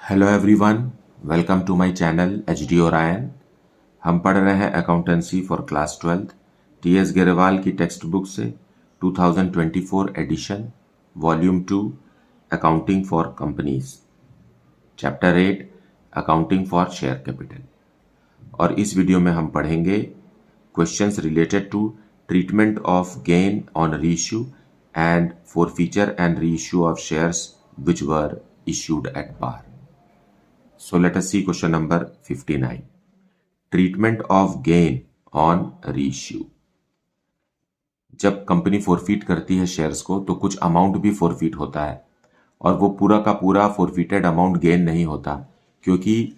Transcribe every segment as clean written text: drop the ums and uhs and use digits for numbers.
Hello everyone, welcome to my channel H D Orion. हम पढ़ रहे हैं accountancy for class 12 T S Grewal की टेक्स्ट बुक से 2024 edition volume 2 accounting for companies chapter 8 accounting for share capital. और इस video में हम पढ़ेंगे questions related to treatment of gain on reissue and forfeiture and reissue of shares which were issued at par. So let us see question number 59. Treatment of gain on reissue. जब company forfeit करती है shares को तो कुछ amount भी forfeit होता है और वो पूरा का पूरा फोरफीटेड अमाउंट गेन नहीं होता, क्योंकि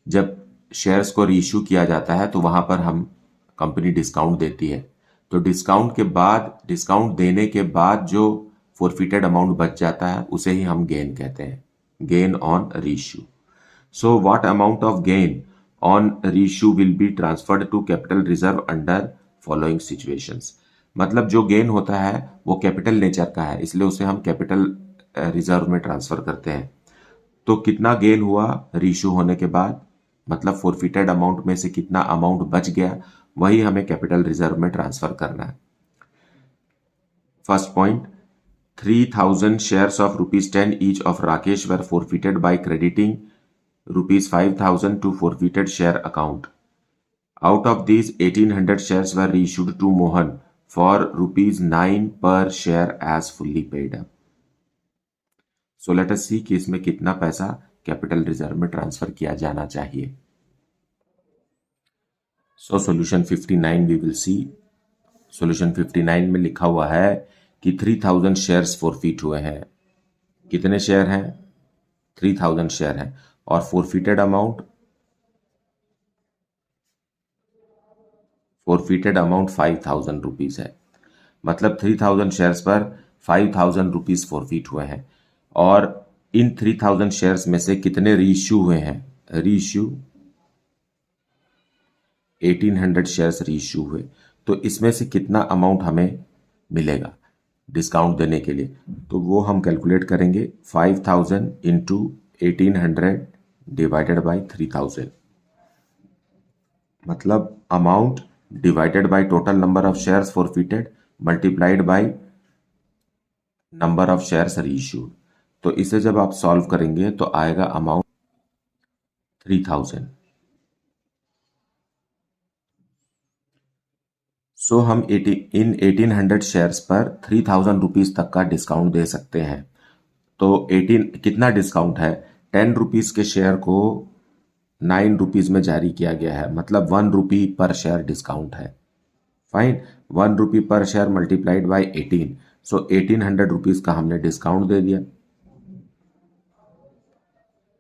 जब शेयर्स को रीइश्यू किया जाता है तो वहां पर हम कंपनी डिस्काउंट देती है। तो डिस्काउंट देने के बाद जो फोरफीटेड अमाउंट बच जाता है उसे ही हम गेन कहते हैं, gain on reissue. So what amount of gain on reissue will be transferred to capital reserve under following situations? मतलब जो गेन होता है वो कैपिटल नेचर का है, इसलिए उसे हम कैपिटल रिजर्व में ट्रांसफर करते हैं। तो कितना गेन हुआ रीइश्यू होने के बाद, मतलब फोरफिटेड अमाउंट में से कितना अमाउंट बच गया, वही हमें कैपिटल रिजर्व में ट्रांसफर करना है। First point, 3000 shares of ₹10 each of Rakesh were forfeited by crediting ₹5,000 to forfeited share account. Out of these, 1,800 shares were reissued to Mohan for ₹9 per share as fully paid up. So let us see कि इसमें कितना पैसा capital reserve में transfer किया जाना चाहिए। So solution 59 we will see. Solution 59 में लिखा हुआ है कि 3000 शेयर्स फोरफीट हुए हैं। कितने शेयर हैं? 3000 शेयर हैं और फोरफिटेड अमाउंट 5,000 रुपीज है। मतलब 3000 शेयर्स पर 5,000 रुपीज फोरफिट हुए हैं और इन 3000 शेयर्स में से कितने रीइश्यू हुए हैं? रीइश्यू 1800 शेयर्स रीइश्यू हुए। तो इसमें से कितना अमाउंट हमें मिलेगा डिस्काउंट देने के लिए, तो वो हम कैलकुलेट करेंगे। 5,000 इंटू 1800 डिवाइडेड बाई 3000, मतलब amount divided by total number of shares forfeited multiplied by number of shares reissued. तो इसे जब आप सॉल्व करेंगे तो आएगा अमाउंट 3000। सो हम इन 1800 शेयर्स पर 3000 रुपीज तक का डिस्काउंट दे सकते हैं। तो 18 कितना डिस्काउंट है? 10 रुपीज के शेयर को 9 रुपीज में जारी किया गया है, मतलब 1 रुपी पर शेयर डिस्काउंट है। फाइन, 1 रुपी पर share multiplied by 18, so 1800 rupees का हमने डिस्काउंट दे दिया,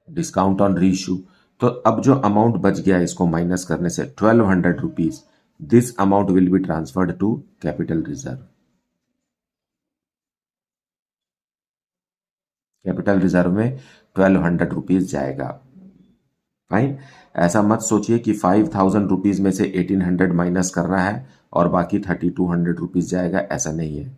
डिस्काउंट ऑन रीइश्यू। तो अब जो अमाउंट बच गया इसको माइनस करने से 1200 rupees, this amount will be transferred to capital reserve. Capital reserve में 1200 रुपीज जाएगा। फाइन, ऐसा मत सोचिए कि 5,000 रुपीज में से 1800 माइनस करना है और बाकी 3200 रुपीज जाएगा, ऐसा नहीं है।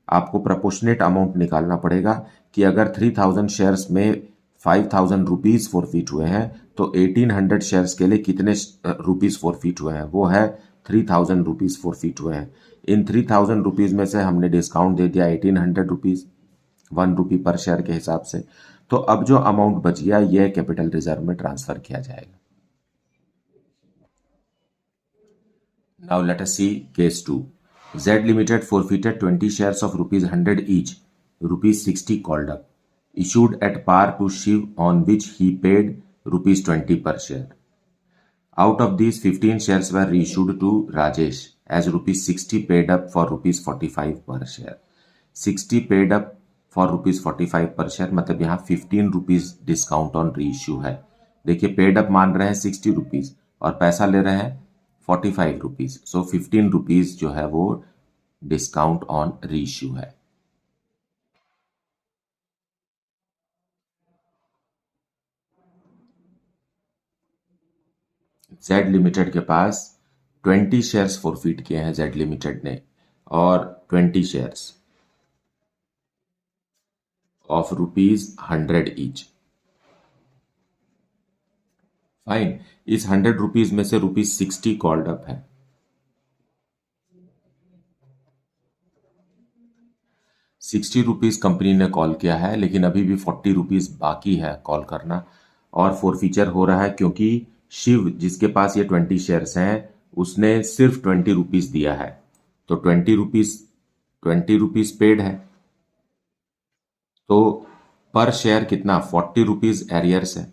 आपको प्रोपोर्शनेट अमाउंट निकालना पड़ेगा कि अगर 3000 शेयर्स में 5,000 रुपीज फोरफीट हुए हैं तो 1800 शेयर्स के लिए कितने रुपीज फोरफीट हुए हैं? वो है 3000 रुपीज फोरफीट हुए हैं। इन 3000 रुपीज में से हमने डिस्काउंट दे दिया 1800 रुपीज, 1 रुपी पर शेयर के हिसाब से। तो अब जो अमाउंट बच गया यह कैपिटल रिजर्व में ट्रांसफर किया जाएगा। Now let us C case 2। Z Limited forfeited 20 shares of ₹100 each, ₹60 called up, issued at par to Shiv, on which he paid ₹20 per share. Out of these, 15 shares were reissued to Rajesh as ₹60 paid up for ₹45 per share. 60 paid up for ₹45 per share, मतलब यहाँ 15 rupees discount on reissue है। देखिए paid up मान रहे हैं 60 rupees और पैसा ले रहे हैं 45 रुपीज, सो 15 रुपीज जो है वो डिस्काउंट ऑन रीइश्यू है। जेड लिमिटेड के पास 20 शेयर्स फोरफीट किए हैं जेड लिमिटेड ने, और 20 शेयर्स ऑफ ₹100 ईच। फाइन। इस 100 रुपीज में से ₹60 कॉल्ड अप है। 60 रुपीज कंपनी ने कॉल किया है, लेकिन अभी भी 40 रुपीज बाकी है कॉल करना, और फोरफीचर हो रहा है क्योंकि शिव, जिसके पास ये 20 शेयर्स हैं, उसने सिर्फ 20 रुपीज दिया है। तो 20 रुपीज पेड है। तो पर शेयर कितना? 40 रुपीज एरियर्स है।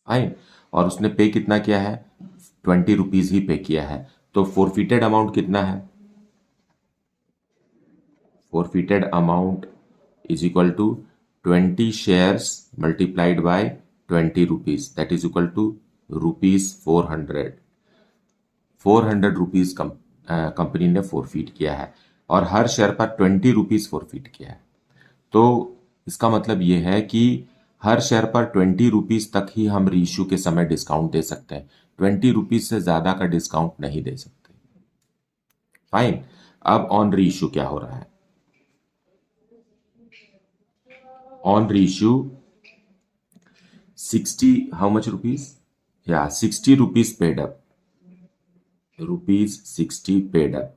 फाइन। और उसने पे कितना किया है? 20 रुपीज ही पे किया है। तो फोरफिटेड अमाउंट कितना है? forfeited amount is equal to 20 shares multiplied by 20 rupees, that is equal to rupees 400। 400 rupees company ने फोरफीट किया है, और हर शेयर पर 20 रुपीज फोरफीट किया है। तो इसका मतलब ये है कि हर शेयर पर 20 रुपीज तक ही हम रीइश्यू के समय डिस्काउंट दे सकते हैं। 20 रुपीज से ज्यादा का डिस्काउंट नहीं दे सकते। फाइन। अब ऑन रीइश्यू क्या हो रहा है? on reissue 60, how much rupees? Yeah, 60 rupees paid up, rupees 60 paid up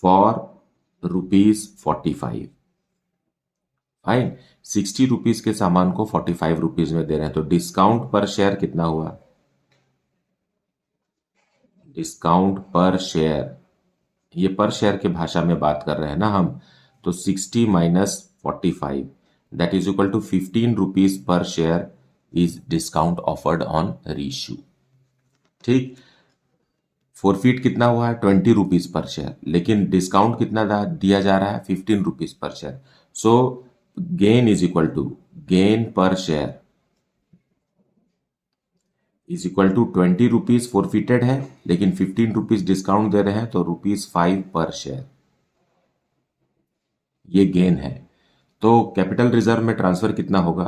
for rupees 45। Fine. 60 rupees के सामान को 45 रुपीज में दे रहे हैं, तो डिस्काउंट पर शेयर कितना हुआ? डिस्काउंट पर शेयर, ये पर शेयर के भाषा में बात कर रहे हैं ना हम, तो 60 minus 45, that is equal to 15 rupees per share is discount offered on reissue. ठीक। फोरफीट कितना हुआ है? 20 रुपीज पर शेयर, लेकिन डिस्काउंट कितना दिया जा रहा है? 15 rupees per share. So gain is equal to, gain per share is equal to 20 rupees forfeited है, लेकिन 15 रुपीज डिस्काउंट दे रहे हैं, तो ₹5 पर शेयर ये गेन है। तो कैपिटल रिजर्व में ट्रांसफर कितना होगा?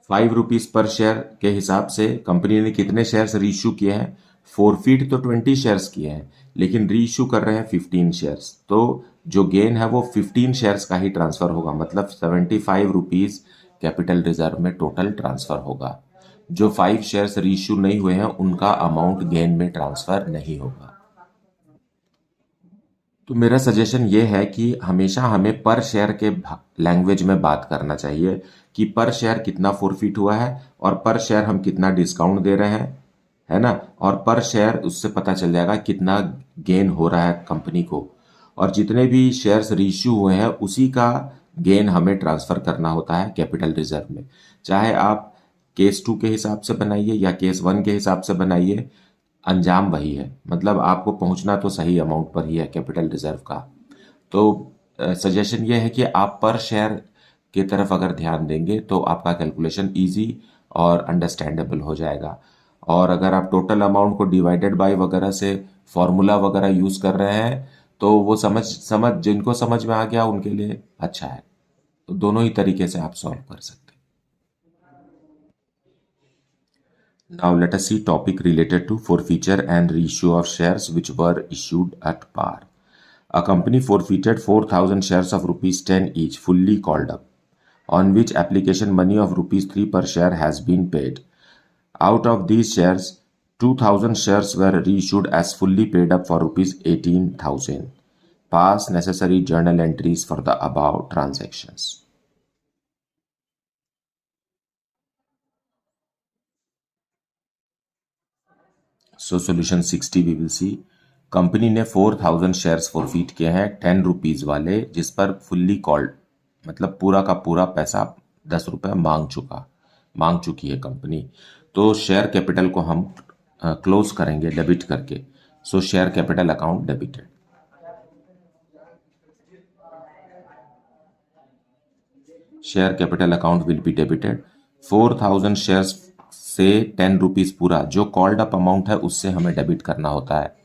5 रुपीज पर शेयर के हिसाब से कंपनी ने कितने शेयर्स रीइश्यू किए हैं? फोरफीट तो 20 शेयर्स किए हैं, लेकिन रीइश्यू कर रहे हैं 15 शेयर्स, तो जो गेन है वो 15 शेयर्स का ही ट्रांसफर होगा, मतलब 75 रुपीज कैपिटल रिजर्व में टोटल ट्रांसफर होगा। जो 5 शेयर्स रीइश्यू नहीं हुए हैं उनका अमाउंट गेन में ट्रांसफर नहीं होगा। तो मेरा सजेशन ये है कि हमेशा हमें पर शेयर के लैंग्वेज में बात करना चाहिए कि पर शेयर कितना फोरफिट हुआ है, और पर शेयर हम कितना डिस्काउंट दे रहे हैं, है ना, और पर शेयर उससे पता चल जाएगा कितना गेन हो रहा है कंपनी को। और जितने भी शेयर्स रीइश्यू हुए हैं उसी का गेन हमें ट्रांसफर करना होता है कैपिटल रिजर्व में। चाहे आप केस 2 के हिसाब से बनाइए या केस 1 के हिसाब से बनाइए, अंजाम वही है, मतलब आपको पहुंचना तो सही अमाउंट पर ही है कैपिटल रिजर्व का। तो सजेशन ये है कि आप पर शेयर की तरफ अगर ध्यान देंगे तो आपका कैलकुलेशन इजी और अंडरस्टैंडेबल हो जाएगा। और अगर आप टोटल अमाउंट को डिवाइडेड बाय वगैरह से फॉर्मूला वगैरह यूज कर रहे हैं तो वो समझ जिनको समझ में आ गया उनके लिए अच्छा है। तो दोनों ही तरीके से आप सॉल्व कर सकते हैं। Now let us see topic related to forfeiture and reissue of shares which were issued at par. A company forfeited 4,000 shares of rupees 10 each fully called up, on which application money of rupees 3 per share has been paid. Out of these shares, 2,000 shares were reissued as fully paid up for rupees 18,000. Pass necessary journal entries for the above transactions. So solution 60 we will see. Company ने 4,000 shares forfeit किए हैं 10 rupees वाले, जिस पर fully called, मतलब पूरा का पूरा पैसा 10 रुपए मांग चुकी है कंपनी। तो शेयर कैपिटल को हम क्लोज करेंगे डेबिट करके। सो share capital account debited. Share capital account will be debited. 4,000 shares से 10 रुपीज पूरा जो कॉल्ड अप अमाउंट है उससे हमें डेबिट करना होता है,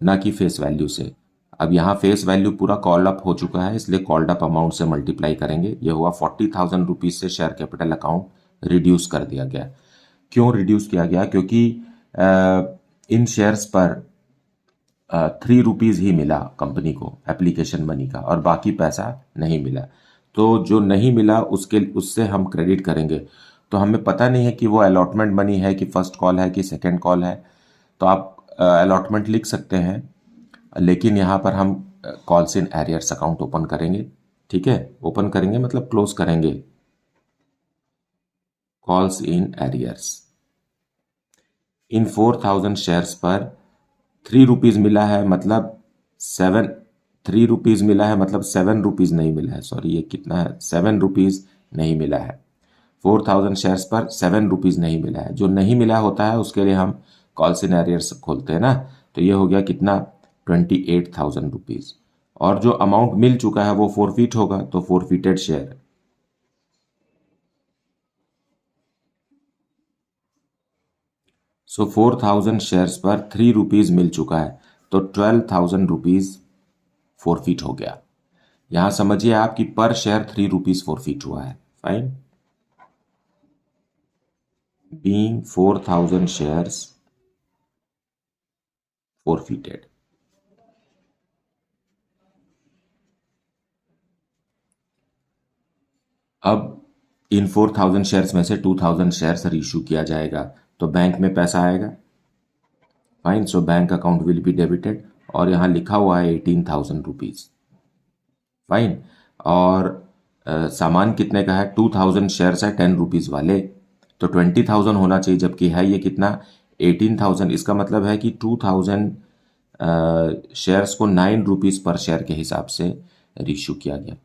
ना कि फेस वैल्यू से। अब यहाँ फेस वैल्यू पूरा कॉल अप हो चुका है, इसलिए कॉल्ड अप अमाउंट से मल्टीप्लाई करेंगे। ये हुआ 40,000 रुपीज से शेयर कैपिटल अकाउंट रिड्यूस कर दिया गया। क्यों रिड्यूस किया गया? क्योंकि इन शेयर्स पर ₹3 ही मिला कंपनी को एप्लीकेशन मनी का, और बाकी पैसा नहीं मिला। तो जो नहीं मिला उससे हम क्रेडिट करेंगे। तो हमें पता नहीं है कि वो अलॉटमेंट मनी है कि फर्स्ट कॉल है कि सेकंड कॉल है। तो आप अलॉटमेंट लिख सकते हैं, लेकिन यहाँ पर हम calls in arrears account open करेंगे। ठीक है, ओपन करेंगे मतलब क्लोज करेंगे। Calls in arrears, in 4000 shares पर ₹3 मिला है, मतलब सेवन ₹3 मिला है, मतलब ₹7 नहीं मिला है। सॉरी, ये कितना है, ₹7 नहीं मिला है। 4000 शेयर्स पर ₹7 नहीं मिला है। जो नहीं मिला होता है उसके लिए हम कॉल सिनेरियर्स खोलते हैं ना। तो ये हो गया कितना, ₹28,000। और जो अमाउंट मिल चुका है वो फोरफीट होगा, तो फोरफीटेड शेयर। सो 4000 शेयर्स पर ₹3 मिल चुका है, तो ₹12,000 फोरफीट हो गया। यहां समझिए आपकी पर शेयर ₹3 फोरफीट हुआ है। Fine, being 4000 shares forfeited. अब इन 4000 शेयर्स में से 2000 शेयर्स रीइश्यू किया जाएगा, तो बैंक में पैसा आएगा। Fine, so bank account will be debited, और यहाँ लिखा हुआ है ₹18,000। फाइन, और सामान कितने का है, 2000 शेयर्स है ₹10 वाले, तो 20,000 होना चाहिए, जबकि है ये कितना, 18,000। इसका मतलब है कि 2000 शेयर्स को ₹9 पर शेयर के हिसाब से रीइश्यू किया गया।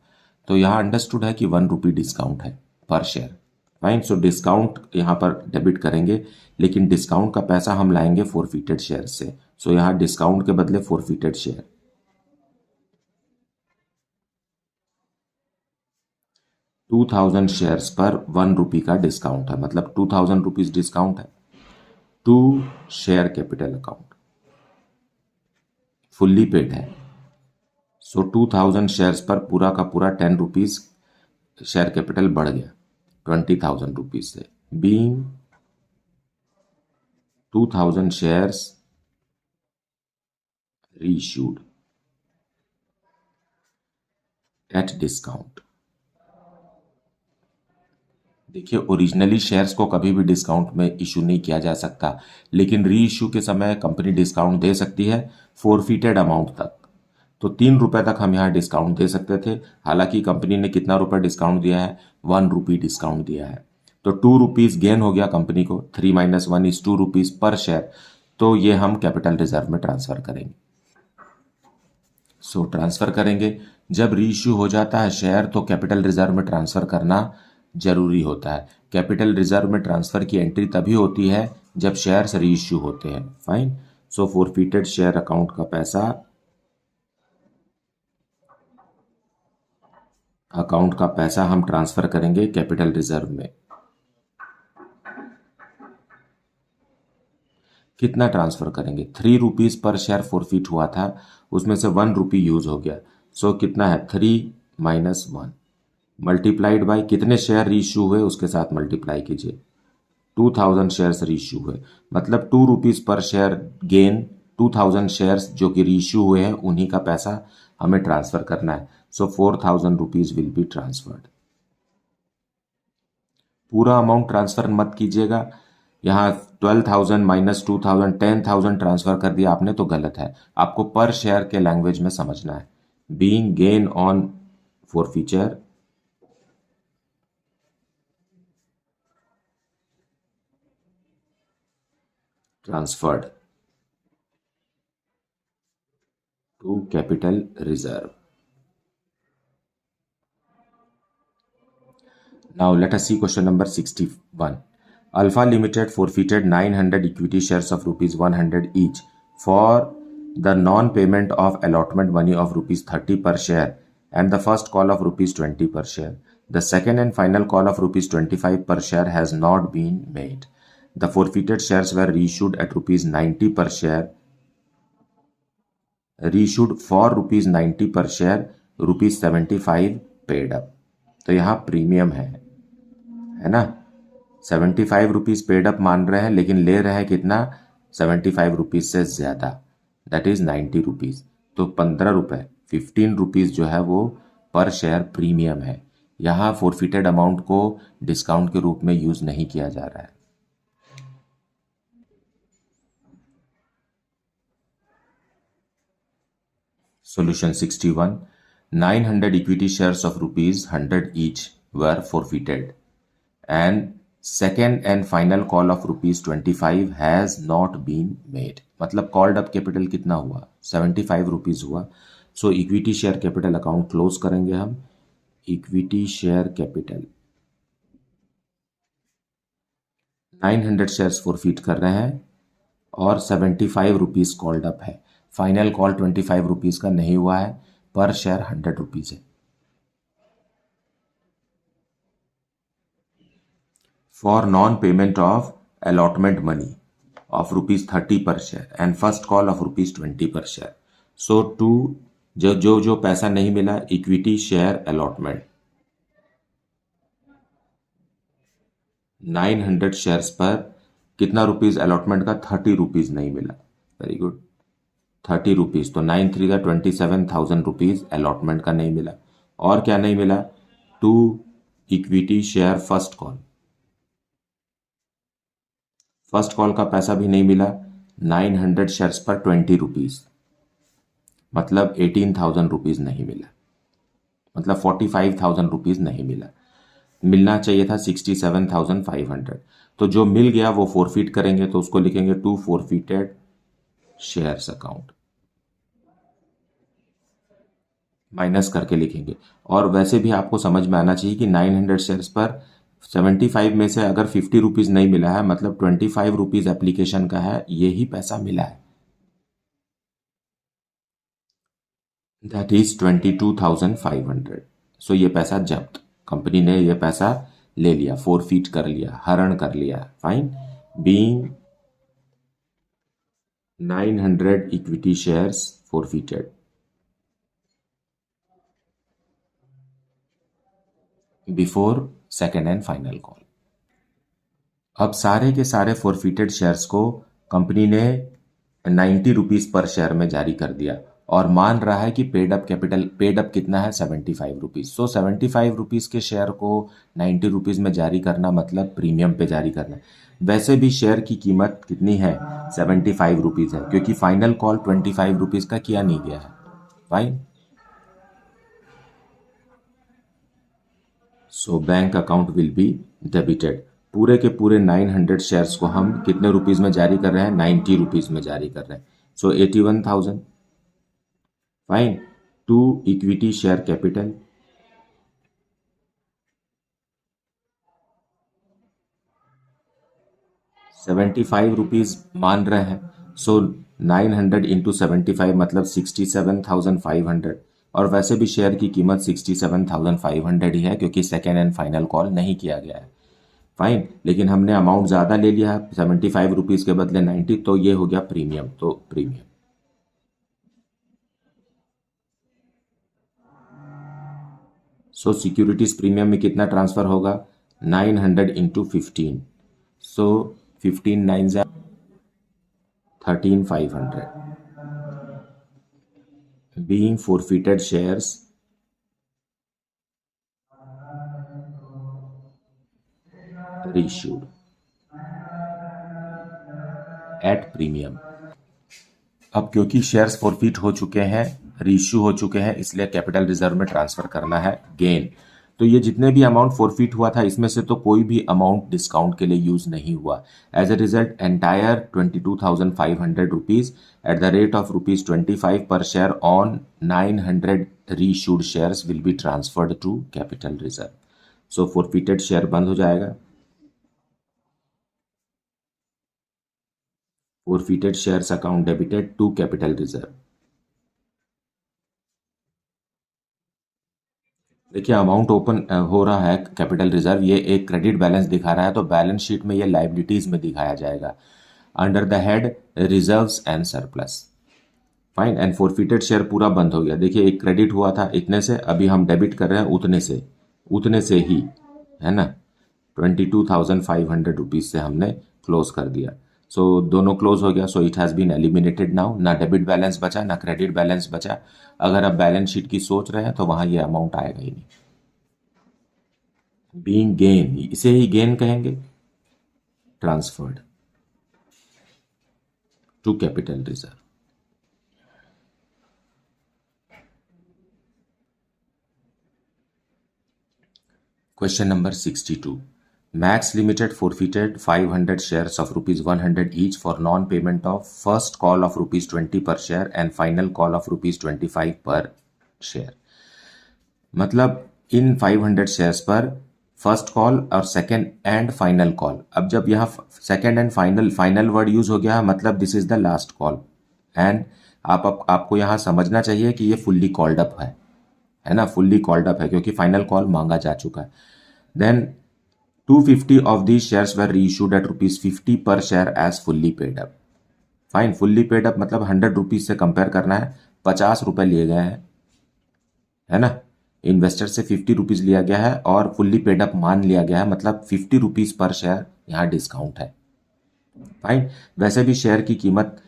तो यहाँ अंडरस्टूड है कि ₹1 डिस्काउंट है per share. Fine, so discount यहाँ पर डेबिट करेंगे, लेकिन डिस्काउंट का पैसा हम लाएंगे फोरफीटेड शेयर से। सो यहाँ डिस्काउंट के बदले फोरफीटेड शेयर। 2000 शेयर्स पर ₹1 का डिस्काउंट है, मतलब ₹2000 डिस्काउंट है to share capital account, fully paid है। सो 2000 शेयर्स पर पूरा का पूरा ₹10 शेयर कैपिटल बढ़ गया ₹20,000 से। Being 2000 shares reissued at discount. देखिए, ओरिजिनली शेयर्स को कभी भी डिस्काउंट में इशू नहीं किया जा सकता, लेकिन री इशू के समय कंपनी डिस्काउंट दे सकती है फोरफीटेड अमाउंट तक। तो ₹3 तक हम यहाँ डिस्काउंट दे सकते थे। हालांकि कंपनी ने कितना रुपए डिस्काउंट दिया है, ₹1 डिस्काउंट दिया है। तो ₹2 गेन हो गया कंपनी को, 3 - 1 = ₹2 पर शेयर। तो ये हम कैपिटल रिजर्व में ट्रांसफर करेंगे। सो ट्रांसफर करेंगे, जब रीइश्यू हो जाता है शेयर तो कैपिटल रिजर्व में ट्रांसफर करना जरूरी होता है। कैपिटल रिजर्व में ट्रांसफर की एंट्री तभी होती है जब शेयर्स रीइश्यू होते हैं। फाइन, सो फोरफीटेड शेयर अकाउंट का पैसा, हम ट्रांसफर करेंगे कैपिटल रिजर्व में। कितना ट्रांसफर करेंगे, ₹3 पर शेयर फोरफीट हुआ था, उसमें से ₹1 यूज हो गया। सो कितना है, 3 - 1 मल्टीप्लाइड बाय कितने शेयर रीइश्यू हुए उसके साथ मल्टीप्लाई कीजिए। 2000 शेयर्स रीइश्यू हुए, मतलब ₹2 पर शेयर गेन। 2000 शेयर्स जो कि रीइश्यू हुए हैं उन्हीं का पैसा हमें ट्रांसफर करना है। सो ₹4000 विल बी ट्रांसफर्ड। पूरा अमाउंट ट्रांसफर मत कीजिएगा। यहाँ 12,000 - 2,000 10,000 ट्रांसफर कर दिया आपने तो गलत है। आपको पर शेयर के लैंग्वेज में समझना है। Being gain on forfeiture transferred to capital reserve. Now let us see question number 61. Alpha Limited forfeited 900 equity shares of ₹100 each for the non-payment of allotment money of ₹30 per share and the first call of ₹20 per share. The second and final call of ₹25 per share has not been made. The forfeited shares were reissued at ₹90 per share, reissued for ₹90 per share, ₹75 paid up. तो यहाँ premium है ना, ₹75 paid up मान रहे हैं, लेकिन ले रहे हैं कितना, ₹75 से ज्यादा। That is 90 rupees. तो 15 रुपये 15 रुपीज़ जो है वो पर शेयर प्रीमियम है। यहाँ फोरफिटेड अमाउंट को डिस्काउंट के रूप में यूज नहीं किया जा रहा है। Solution 61. 900 equity shares of rupees 100 each were forfeited and second and final call of rupees 25 has not been made। मतलब कॉल्ड अप कैपिटल कितना हुआ? 75 रुपीज हुआ। So equity share capital account close करेंगे हम। Equity share capital 900 shares forfeit कर रहे हैं और 75 रुपीज कॉल्ड अप है। फाइनल कॉल 25 रुपीज का नहीं हुआ है, पर शेयर 100 रुपीज है। For non payment of allotment money of rupees 30 per share and first call of rupees 20 per share. So to जो पैसा नहीं मिला इक्विटी शेयर अलॉटमेंट 900 शेयर्स पर कितना रुपीज अलॉटमेंट का? 30 रुपीज नहीं मिला। Very good, 30 rupees. तो 9 3 का 27,000 रुपीज अलॉटमेंट का नहीं मिला। और क्या नहीं मिला? To equity share first call, first call का पैसा भी नहीं मिला। 900 शेयर्स पर 20 रुपीज, मतलब 18,000 रुपीज नहीं मिला, मतलब 45,000 रुपीज नहीं मिला। मिलना चाहिए था 67,500। तो जो मिल गया वो फोरफिट करेंगे, तो उसको लिखेंगे to forfeited shares account, minus करके लिखेंगे। और वैसे भी आपको समझ में आना चाहिए कि 900 शेयर्स पर 75 में से अगर 50 रुपीज नहीं मिला है, मतलब 25 रुपीज एप्लीकेशन का है, यही पैसा मिला है। That is 22,500। सो ये पैसा जब्त, कंपनी ने ये पैसा ले लिया, फोरफिट कर लिया, हरण कर लिया। Fine. Being 900 equity shares forfeited before second and final call. अब सारे के सारे फोरफिटेड शेयर्स को कंपनी ने 90 रुपीज पर शेयर में जारी कर दिया और मान रहा है कि paid up capital, paid up कितना है? 75 रुपीज। सो 75 रुपीज के शेयर को 90 रुपीज में जारी करना मतलब प्रीमियम पे जारी करना। वैसे भी शेयर की कीमत कितनी है? 75 रुपीज है, क्योंकि फाइनल कॉल 25 रुपीज का किया नहीं गया है। Fine. So bank account will be debited. पूरे के पूरे 900 शेयर्स को हम कितने रुपीज में जारी कर रहे हैं? 90 रुपीज में जारी कर रहे हैं। So 81,000। Fine. To equity share capital 75 rupees मान रहे हैं। सो 900 इंटू 75 मतलब 67,500। और वैसे भी शेयर की कीमत 67,500 ही है, क्योंकि सेकेंड एंड फाइनल कॉल नहीं किया गया है। फाइन। लेकिन हमने अमाउंट ज़्यादा ले लिया है, 75 रुपीज़ के बदले 90, तो ये हो गया प्रीमियम। तो प्रीमियम सो सिक्योरिटीज प्रीमियम में कितना ट्रांसफर होगा? 900 into 15। So 15 9 13,500 being forfeited shares reissued at premium। अब क्योंकि शेयर्स फॉरफिट हो चुके हैं, रीइश्यू हो चुके हैं, इसलिए कैपिटल रिजर्व में ट्रांसफर करना है गेन। तो ये जितने भी अमाउंट फॉरफिट हुआ था, इसमें से तो कोई भी अमाउंट डिस्काउंट के लिए यूज नहीं हुआ। As a result entire 22,500 rupees at the rate of rupees 25 per share on 900 reissued shares will be transferred to capital reserve. So forfeited share बंद हो जाएगा। forfeited shares account debited to capital reserve। देखिए amount open हो रहा है capital reserve, ये एक credit balance दिखा रहा है, तो बैलेंस शीट में ये लाइबिलिटीज में दिखाया जाएगा under the head reserves and surplus. Fine. And forfeited share पूरा बंद हो गया। देखिए एक क्रेडिट हुआ था इतने से, अभी हम डेबिट कर रहे हैं उतने से ही, है ना। 22,500 रुपीज से हमने क्लोज कर दिया। सो दोनों क्लोज हो गया, so it has been eliminated now. ना डेबिट बैलेंस बचा ना क्रेडिट बैलेंस बचा। अगर आप बैलेंस शीट की सोच रहे हैं तो वहां ये अमाउंट आएगा ही नहीं। बीइंग गेन, इसे ही गेन कहेंगे। Transferred to capital reserve. Question number 62. Max Limited forfeited 500 shares of rupees 100 each for non-payment of first call of rupees 20 per share and final call of rupees 25 per share. मतलब इन 500 shares पर first call और second and final call. अब जब यहाँ second and final word use हो गया, मतलब this is the last call. And आपको यहाँ समझना चाहिए कि ये फुल्ली कॉल्ड अप है ना, फुल्ली कॉल्ड अप है क्योंकि फाइनल कॉल मांगा जा चुका है। Then 250 of the shares were reissued at ₹50 per share as fully paid up. Fine, fully paid up मतलब 100 रुपीज से कंपेयर करना है, 50 रुपए लिए गए हैं, है ना। इन्वेस्टर से 50 रुपीज लिया गया है और फुल्ली पेड अप मान लिया गया है, मतलब 50 रुपीज पर शेयर यहाँ डिस्काउंट है। फाइन, वैसे भी शेयर की कीमत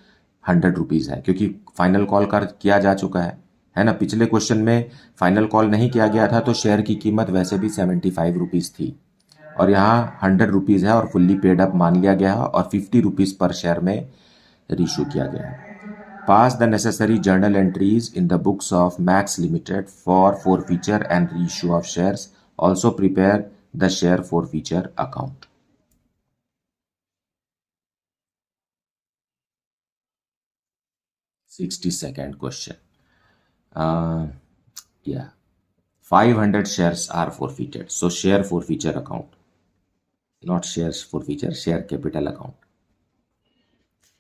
100 रुपीज है क्योंकि फाइनल कॉल कर किया जा चुका है ना। पिछले क्वेश्चन में फाइनल कॉल नहीं किया गया था तो शेयर की कीमत वैसे भी 75 रुपीज थी, और यहाँ 100 रुपीज है और फुल्ली पेड अप मान लिया गया है और 50 रुपीज पर शेयर में रीइश्यू किया गया है। Pass the necessary journal entries in the books of Max Limited for forfeiture and reissue of shares. Also prepare the share forfeiture account. 62nd question. Yeah, 500 shares are forfeited. So share forfeiture account, not shares forfeiture, share capital account.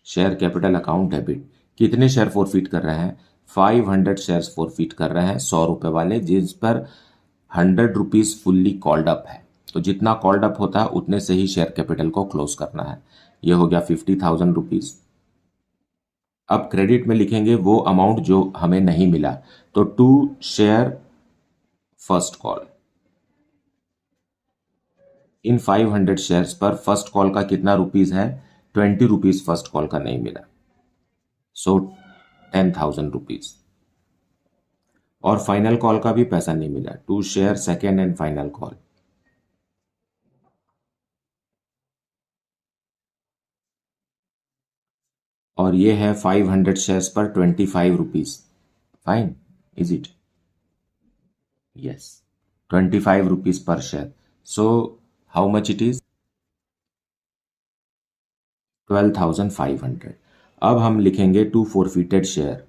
Share capital account debit. कितने share forfeit कर रहे हैं? 500 shares forfeit कर रहे हैं, 100 रुपए वाले, जिस पर 100 रुपीज फुल्ली कॉल्ड अप है। तो जितना कॉल्ड अप होता है उतने से ही शेयर कैपिटल को क्लोज करना है। ये हो गया 50,000 रुपीज। अब क्रेडिट में लिखेंगे वो अमाउंट जो हमें नहीं मिला, तो टू शेयर फर्स्ट कॉल। इन 500 शेयर्स पर फर्स्ट कॉल का कितना रुपीज है? 20 रुपीज फर्स्ट कॉल का नहीं मिला, सो 10,000 रुपीज। और फाइनल कॉल का भी पैसा नहीं मिला, to share second and final call. और ये है 500 शेयर्स पर 25 rupees. Fine, is it? Yes, 25 rupees per share. So how much it is? 12,500। अब हम लिखेंगे to forfeited share.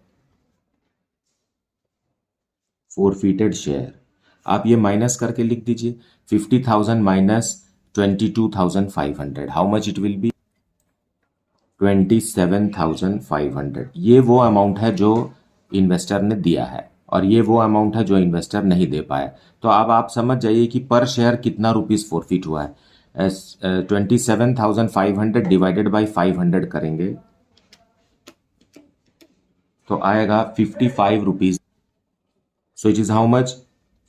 Forfeited share आप ये माइनस करके लिख दीजिए, 50,000 minus 22,500, how much it will be? 27,500। ये वो अमाउंट है जो इन्वेस्टर ने दिया है और ये वो अमाउंट है जो इन्वेस्टर नहीं दे पाया। तो अब आप समझ जाइए कि पर शेयर कितना रुपीस फॉरफिट हुआ है। 27,500 डिवाइडेड बाई 500 करेंगे तो आएगा 55 rupees. So it is how much?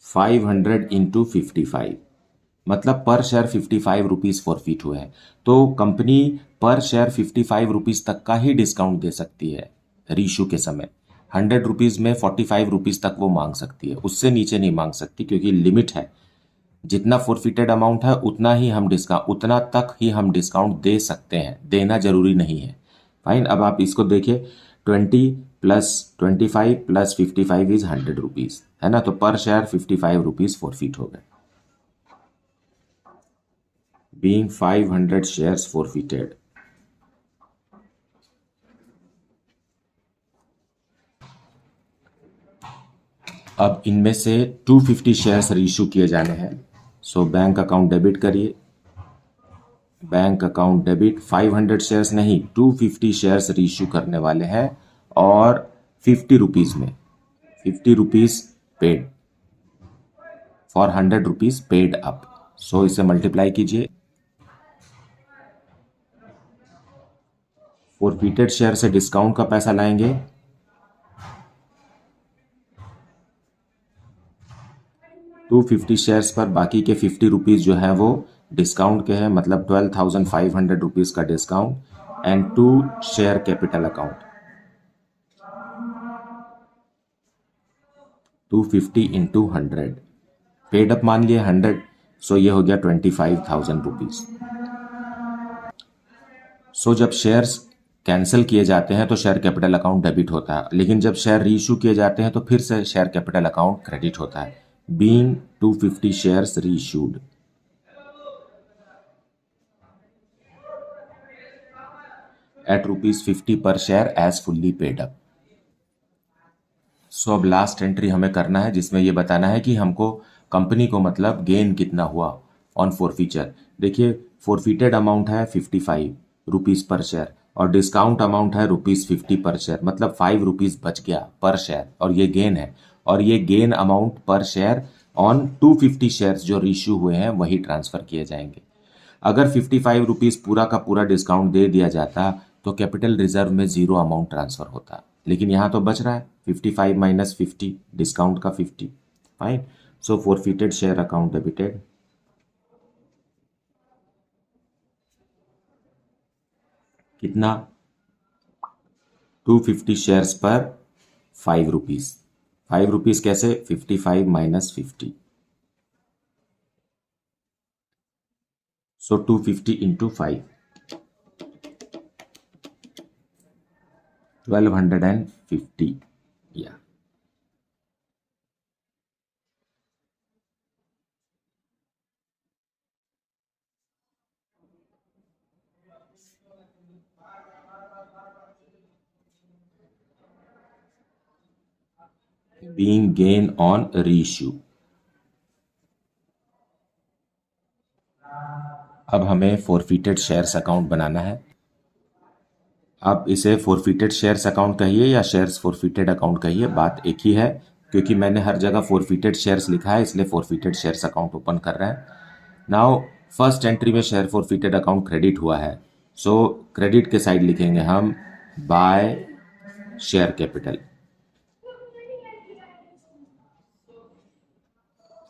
500 into 55, मतलब पर शेयर 55 रुपीज फॉरफिट हुए हैं। तो कंपनी पर शेयर 55 रुपीज तक का ही डिस्काउंट दे सकती है रीइश्यू के समय। 100 रुपीज में 45 रुपीज तक वो मांग सकती है, उससे नीचे नहीं मांग सकती क्योंकि लिमिट है। जितना फॉरफिटेड अमाउंट है उतना तक ही हम डिस्काउंट दे सकते हैं, देना जरूरी नहीं है। फाइन, अब आप इसको देखिए, 20 प्लस 25 प्लस 55 इज 100 रुपीज, है ना। तो पर शेयर 55 रुपीज फॉरफिट हो गए। बीइंग 500 शेयर्स फॉरफिटेड, अब इनमें से 250 शेयर्स रीइश्यू किए जाने हैं। सो बैंक अकाउंट डेबिट करिए, बैंक अकाउंट डेबिट। 500 शेयर्स नहीं, 250 शेयर्स रीइश्यू करने वाले हैं और 50 रुपीज में 50 rupees paid for 100 rupees paid up. So इसे मल्टीप्लाई कीजिए, फॉरफिटेड शेयर से डिस्काउंट का पैसा लाएंगे, टू 50 शेयर्स पर बाकी के 50 रुपीज जो है वो डिस्काउंट के हैं, मतलब 12,500 रुपीज का discount. and 2 share capital account. 250 into 100 paid up मान लिए 100, सो ये हो गया 25,000 रुपीज। सो जब शेयर्स कैंसिल किए जाते हैं तो शेयर कैपिटल अकाउंट डेबिट होता है, लेकिन जब शेयर रीइश्यू किए जाते हैं तो फिर से शेयर कैपिटल अकाउंट क्रेडिट होता है। Being 250 shares reissued at ₹50 per share as fully paid up. So अब लास्ट एंट्री हमें करना है जिसमें ये बताना है कि हमको कंपनी को मतलब गेन कितना हुआ ऑन फॉरफीचर। देखिए फॉरफिटेड अमाउंट है 55 रुपीज पर शेयर और डिस्काउंट अमाउंट है ₹50 पर शेयर, मतलब 5 रुपीज बच गया पर शेयर और ये गेन है। और ये गेन अमाउंट पर शेयर ऑन 250 शेयर्स जो रीइश्यू हुए हैं वही ट्रांसफर किए जाएंगे। अगर 55 रुपीज पूरा का पूरा डिस्काउंट दे दिया जाता तो कैपिटल रिजर्व में जीरो अमाउंट ट्रांसफर होता, लेकिन यहाँ तो बच रहा है 55 माइनस 50, डिस्काउंट का 50। फाइन, सो फॉरफिटेड शेयर अकाउंट डेबिटेड। कितना? 250 शेयर्स पर 5 रुपीज। 5 रुपीज कैसे? 55 माइनस 50, सो 250 इंटू 5, 1250 या बीइंग गेन ऑन रीइश्यू। अब हमें फॉरफिटेड शेयर्स अकाउंट बनाना है। आप इसे फॉरफिटेड शेयर्स अकाउंट कहिए या शेयर्स फॉरफिटेड अकाउंट कहिए, बात एक ही है, क्योंकि मैंने हर जगह फॉरफिटेड शेयर्स लिखा है इसलिए फॉरफिटेड शेयर्स अकाउंट ओपन कर रहे हैं। नाउ फर्स्ट एंट्री में शेयर फॉरफिटेड अकाउंट क्रेडिट हुआ है, सो क्रेडिट के साइड लिखेंगे हम by share capital.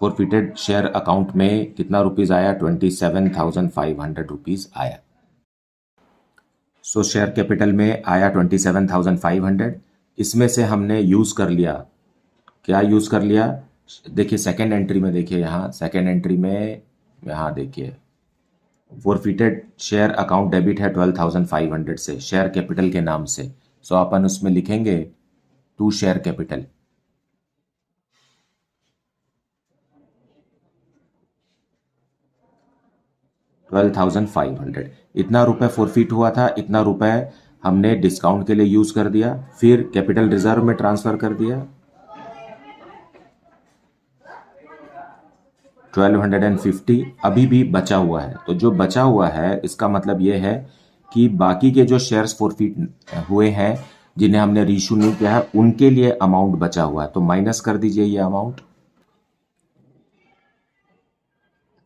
Forfeited share account में कितना रुपीज आया? 27,500 रुपीज आया। सो शेयर कैपिटल में आया 27,500। इसमें से हमने यूज कर लिया, क्या यूज कर लिया? देखिए सेकेंड एंट्री में, देखिए यहाँ सेकेंड एंट्री में, यहाँ देखिए फॉरफिटेड शेयर अकाउंट डेबिट है 12,500 से शेयर कैपिटल के नाम से, सो अपन उसमें लिखेंगे 2 शेयर कैपिटल। $12,500 इतना रुपए फॉरफिट हुआ था, इतना रुपए हमने डिस्काउंट के लिए यूज कर दिया, फिर कैपिटल रिजर्व में ट्रांसफर कर दिया 1250, अभी भी बचा हुआ है। तो जो बचा हुआ है इसका मतलब ये है कि बाकी के जो शेयर्स फॉरफिट हुए हैं जिन्हें हमने रीइश्यू नहीं किया है उनके लिए अमाउंट बचा हुआ है, तो माइनस कर दीजिए ये अमाउंट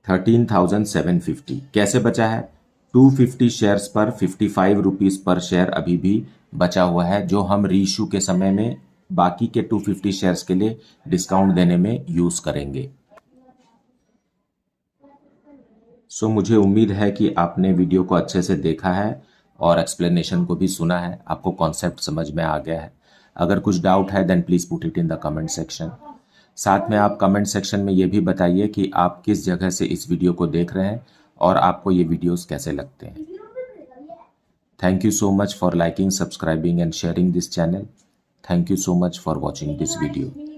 13,750। कैसे बचा है? 250 शेयर्स पर 55 रुपीज पर शेयर अभी भी बचा हुआ है जो हम रीइश्यू के समय में बाकी के 250 शेयर्स के लिए डिस्काउंट देने में यूज करेंगे। सो मुझे उम्मीद है कि आपने वीडियो को अच्छे से देखा है और एक्सप्लेनेशन को भी सुना है, आपको कॉन्सेप्ट समझ में आ गया है। अगर कुछ डाउट है then please put it in the comment section. साथ में आप कमेंट सेक्शन में ये भी बताइए कि आप किस जगह से इस वीडियो को देख रहे हैं और आपको ये वीडियोस कैसे लगते हैं। Thank you so much for liking, subscribing and sharing this channel. Thank you so much for watching this video.